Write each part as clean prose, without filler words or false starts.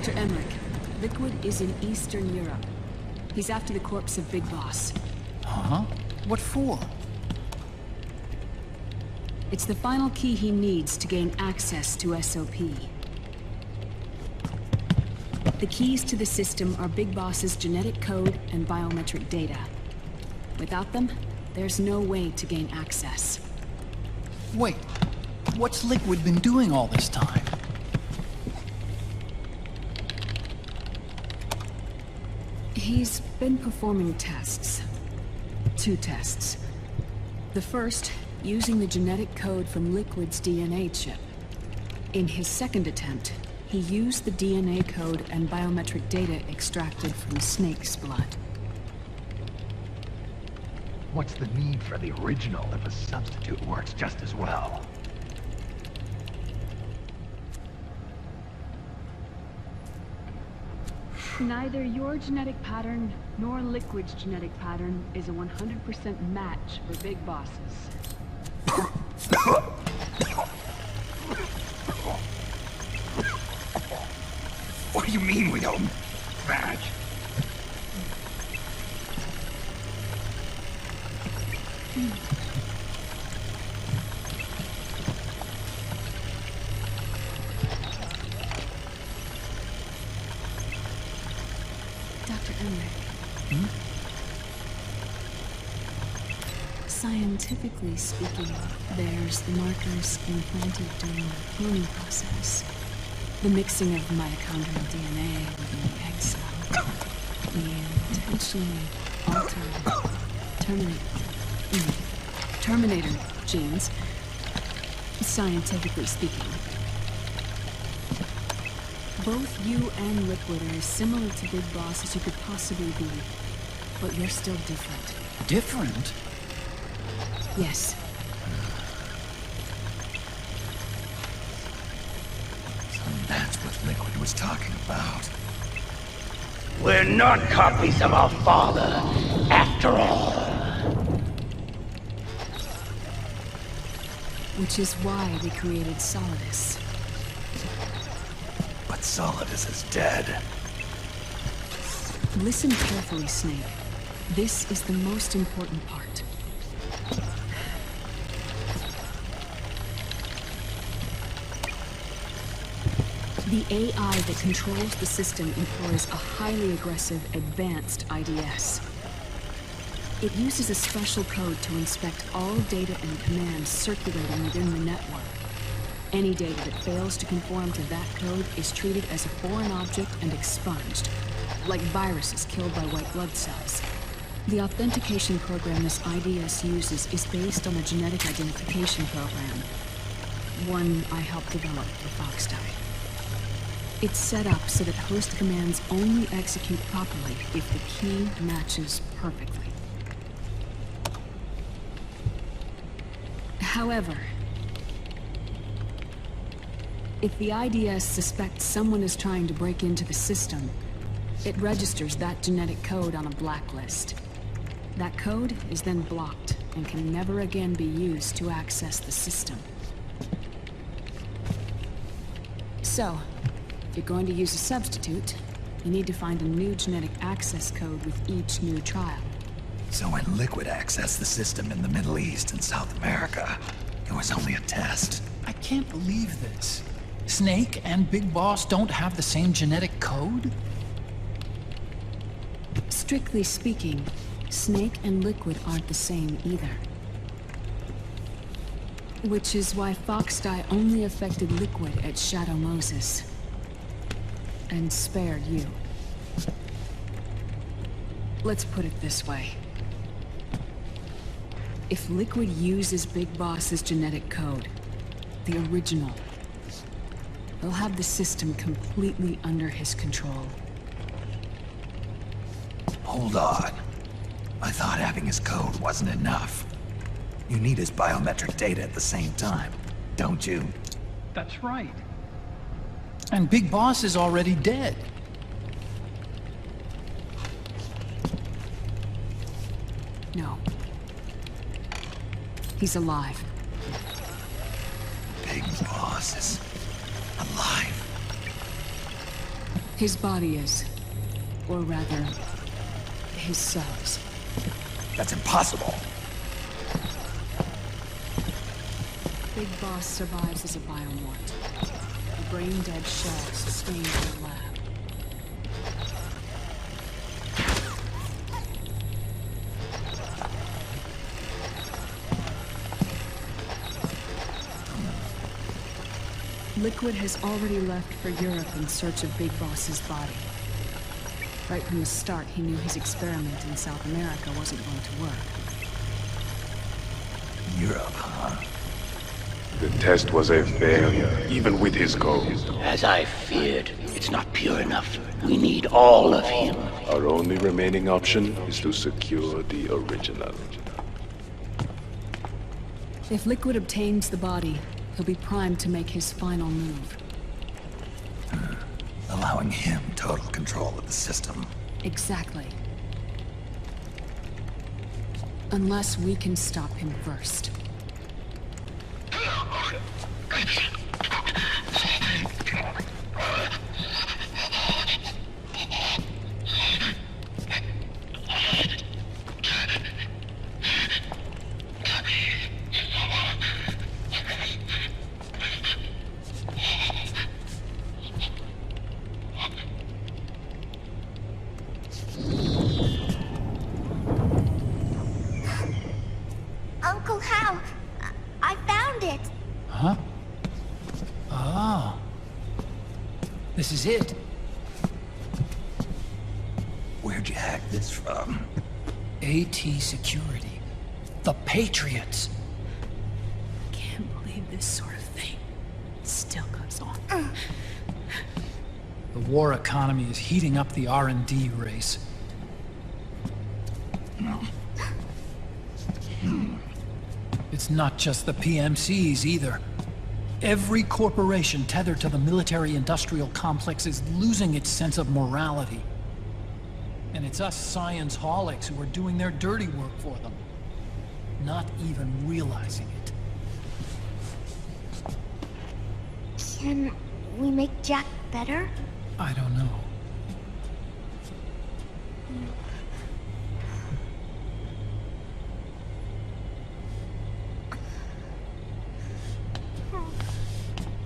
Dr. Emmerich, Liquid is in Eastern Europe. He's after the corpse of Big Boss. Huh? What for? It's the final key he needs to gain access to SOP. The keys to the system are Big Boss's genetic code and biometric data. Without them, there's no way to gain access. Wait, what's Liquid been doing all this time? He's been performing tests. 2 tests. The first, using the genetic code from Liquid's DNA chip. In his second attempt, he used the DNA code and biometric data extracted from Snake's blood. What's the need for the original if a substitute works just as well? Neither your genetic pattern nor Liquid's genetic pattern is a 100% match for Big Bosses. What do you mean we don't match? Dr. Emmerich. Scientifically speaking, there's the markers implanted during the cloning process. The mixing of mitochondrial DNA within the egg cell. The intentionally altered Terminator genes, scientifically speaking. Both you and Liquid are as similar to Big Boss as you could possibly be, but you're still different. Different? Yes. So that's what Liquid was talking about. We're not copies of our father, after all. Which is why we created Solidus. But Solidus is dead. Listen carefully, Snake. This is the most important part. The AI that controls the system employs a highly aggressive, advanced IDS. It uses a special code to inspect all data and commands circulating within the network. Any data that fails to conform to that code is treated as a foreign object and expunged, like viruses killed by white blood cells. The authentication program this IDS uses is based on a genetic identification program, one I helped develop for Foxdie. It's set up so that host commands only execute properly if the key matches perfectly. However, if the IDS suspects someone is trying to break into the system, it registers that genetic code on a blacklist. That code is then blocked and can never again be used to access the system. So, if you're going to use a substitute, you need to find a new genetic access code with each new trial. So when Liquid accessed the system in the Middle East and South America, it was only a test. I can't believe this. Snake and Big Boss don't have the same genetic code? Strictly speaking, Snake and Liquid aren't the same either. Which is why Foxdie only affected Liquid at Shadow Moses. And spared you. Let's put it this way. If Liquid uses Big Boss's genetic code, the original, he'll have the system completely under his control. Hold on. I thought having his code wasn't enough. You need his biometric data at the same time, don't you? That's right. And Big Boss is already dead. No. He's alive. Big Boss is alive. His body is. Or rather, his cells. That's impossible. Big Boss survives as a biomort. A brain-dead shell sustained in the lab. Liquid has already left for Europe in search of Big Boss's body. Right from the start, he knew his experiment in South America wasn't going to work. Europe, huh? The test was a failure, even with his code. As I feared, it's not pure enough. We need all of him. Our only remaining option is to secure the original. If Liquid obtains the body, he'll be primed to make his final move. Allowing him total control of the system. Exactly. Unless we can stop him first. Uncle Hal, I found it. Huh? Oh. This is it. Where'd you hack this from? AT Security. The Patriots. Can't believe this sort of thing still goes on. The war economy is heating up the R&D race. It's not just the PMCs either. Every corporation tethered to the military-industrial complex is losing its sense of morality. And it's us science-holics who are doing their dirty work for them, not even realizing it. Can we make Jack better? I don't know.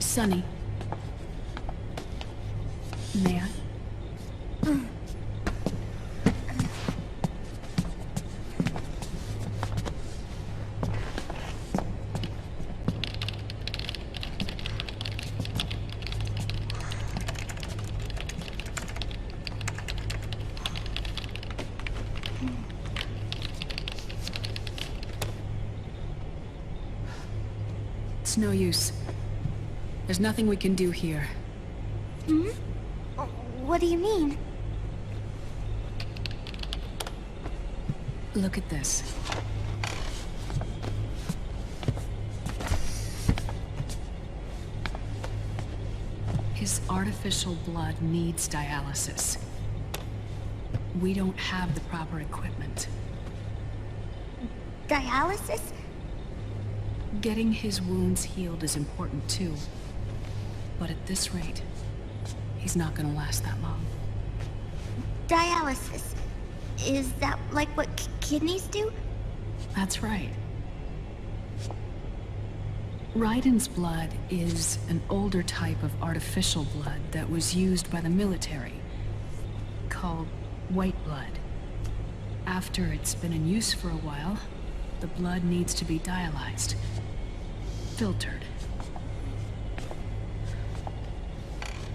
Sonny. May I? It's no use. There's nothing we can do here. Hmm? What do you mean? Look at this. His artificial blood needs dialysis. We don't have the proper equipment. Dialysis? Getting his wounds healed is important too. But at this rate, he's not gonna last that long. Dialysis. Is that like what kidneys do? That's right. Raiden's blood is an older type of artificial blood that was used by the military, called white blood. After it's been in use for a while, the blood needs to be dialyzed, filtered.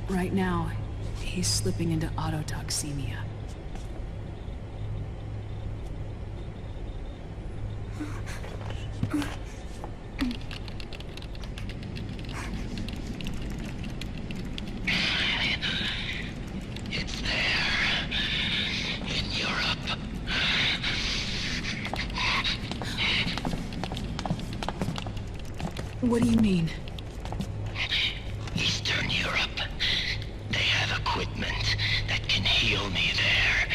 Right now, he's slipping into autotoxemia. It's there. In Europe. What do you mean? Eastern Europe. They have equipment that can heal me there.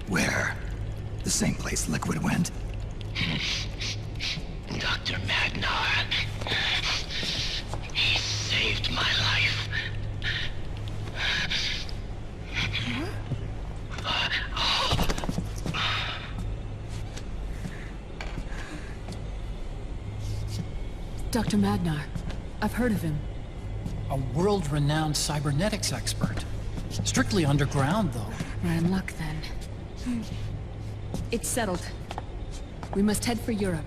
Where? The same place Liquid went? Dr. Magnar. He saved my life. Dr. Madnar. I've heard of him. A world-renowned cybernetics expert. Strictly underground, though. We're in luck, then. It's settled. We must head for Europe.